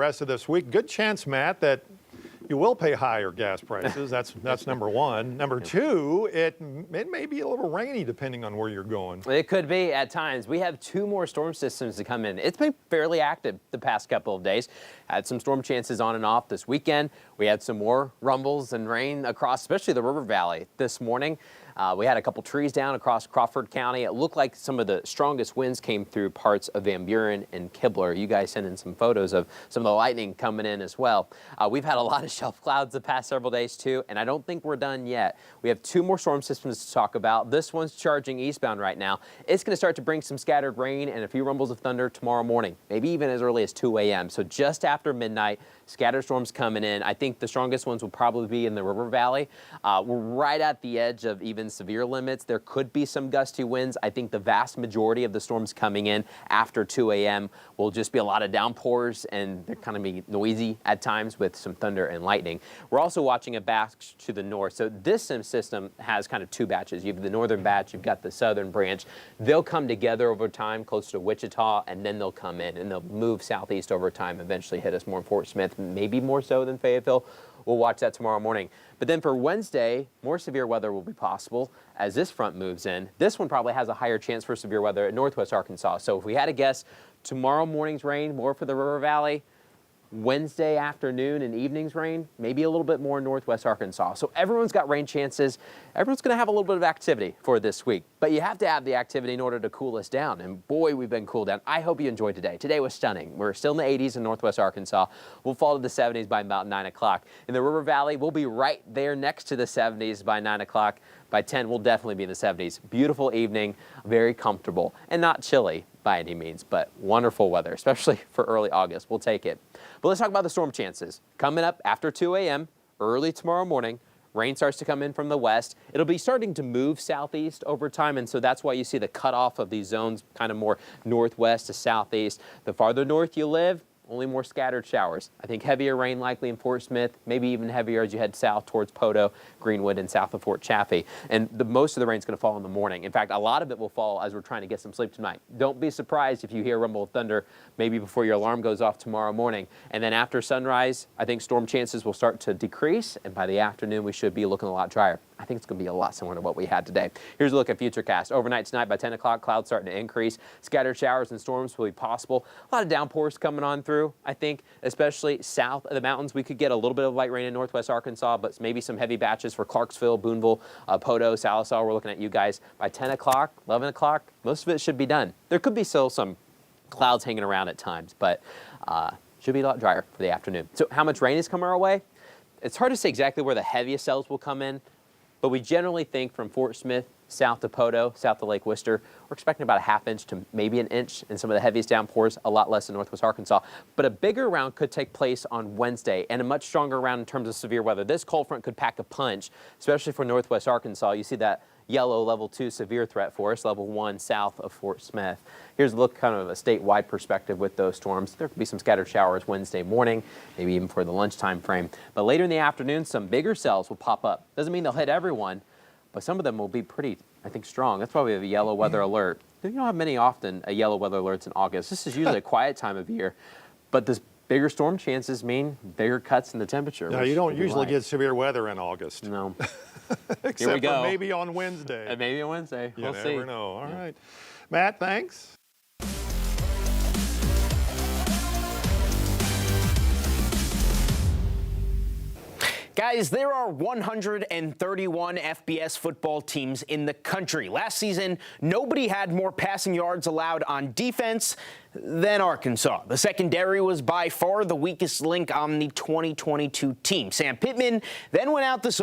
Rest of this week, good chance, Matt, that you will pay higher gas prices. That's number one. Number two, it may be a little rainy depending on where you're going. It could be at times. We have two more storm systems to come in. It's been fairly active the past couple of days. Had some storm chances on and off this weekend. We had some more rumbles and rain across, especially the river valley this morning. We had a couple trees down across Crawford County. It looked like some of the strongest winds came through parts of Van Buren and Kibler. You guys sent in some photos of some of the lightning coming in as well. We've had a lot of shelf clouds the past several days too, and I don't think we're done yet. We have two more storm systems to talk about. This one's charging eastbound right now. It's going to start to bring some scattered rain and a few rumbles of thunder tomorrow morning, maybe even as early as 2 a.m. So just after midnight, scattered storms coming in. I think the strongest ones will probably be in the river valley. We're right at the edge of even severe limits. There could be some gusty winds. I think the vast majority of the storms coming in after 2 a.m. will just be a lot of downpours, and they're kind of be noisy at times with some thunder and lightning. We're also watching a batch to the north. So this system has kind of two batches. You have the northern batch, you've got the southern branch. They'll come together over time close to Wichita, and then they'll come in and they'll move southeast over time, eventually hit us more in Fort Smith, maybe more so than Fayetteville. We'll watch that tomorrow morning. But then for Wednesday, more severe weather will be possible as this front moves in. This one probably has a higher chance for severe weather at northwest Arkansas. So if we had to guess, tomorrow morning's rain, more for the river valley. Wednesday afternoon and evening's rain, maybe a little bit more in northwest Arkansas. So everyone's got rain chances. Everyone's going to have a little bit of activity for this week. But you have to have the activity in order to cool us down. And boy, we've been cooled down. I hope you enjoyed today. Today was stunning. We're still in the 80s in northwest Arkansas. We'll fall to the 70s by about 9 o'clock. In the river valley, we'll be right there next to the 70s by 9 o'clock. By 10, we'll definitely be in the 70s. Beautiful evening, very comfortable, and not chilly by any means, but wonderful weather, especially for early August. We'll take it. But let's talk about the storm chances. Coming up after 2 a.m., early tomorrow morning, rain starts to come in from the west. It'll be starting to move southeast over time, and so that's why you see the cutoff of these zones kind of more northwest to southeast. The farther north you live, only more scattered showers. I think heavier rain likely in Fort Smith, maybe even heavier as you head south towards Poteau, Greenwood, and south of Fort Chaffee. And most of the rain's going to fall in the morning. In fact, a lot of it will fall as we're trying to get some sleep tonight. Don't be surprised if you hear rumble of thunder maybe before your alarm goes off tomorrow morning. And then after sunrise, I think storm chances will start to decrease, and by the afternoon, we should be looking a lot drier. I think it's going to be a lot similar to what we had today. Here's a look at Futurecast. Overnight tonight by 10 o'clock, clouds starting to increase. Scattered showers and storms will be possible. A lot of downpours coming on through, I think, especially south of the mountains. We could get a little bit of light rain in northwest Arkansas, but maybe some heavy batches for Clarksville, Boonville, Poteau, Sallisaw. We're looking at you guys by 10 o'clock, 11 o'clock. Most of it should be done. There could be still some clouds hanging around at times, but should be a lot drier for the afternoon. So how much rain is coming our way? It's hard to say exactly where the heaviest cells will come in, but we generally think from Fort Smith south to Poteau, south to Lake Worcester, we're expecting about a ½ inch to maybe an inch, and some of the heaviest downpours, a lot less in northwest Arkansas. But a bigger round could take place on Wednesday, and a much stronger round in terms of severe weather. This cold front could pack a punch, especially for northwest Arkansas. You see that yellow level 2 severe threat for us, level 1 south of Fort Smith. Here's a look kind of a statewide perspective with those storms. There could be some scattered showers Wednesday morning, maybe even for the lunchtime frame. But later in the afternoon, some bigger cells will pop up. Doesn't mean they'll hit everyone, but some of them will be pretty, I think, strong. That's why we have a yellow weather alert. You don't have many often yellow weather alerts in August. This is usually a quiet time of year, but this bigger storm chances mean bigger cuts in the temperature. Now, you don't usually get severe weather in August. No. Except for maybe on Wednesday. Maybe on Wednesday. We'll see. You never know. All right. Matt, thanks. Guys, there are 131 FBS football teams in the country. Last season, nobody had more passing yards allowed on defense than Arkansas. The secondary was by far the weakest link on the 2022 team. Sam Pittman then went out this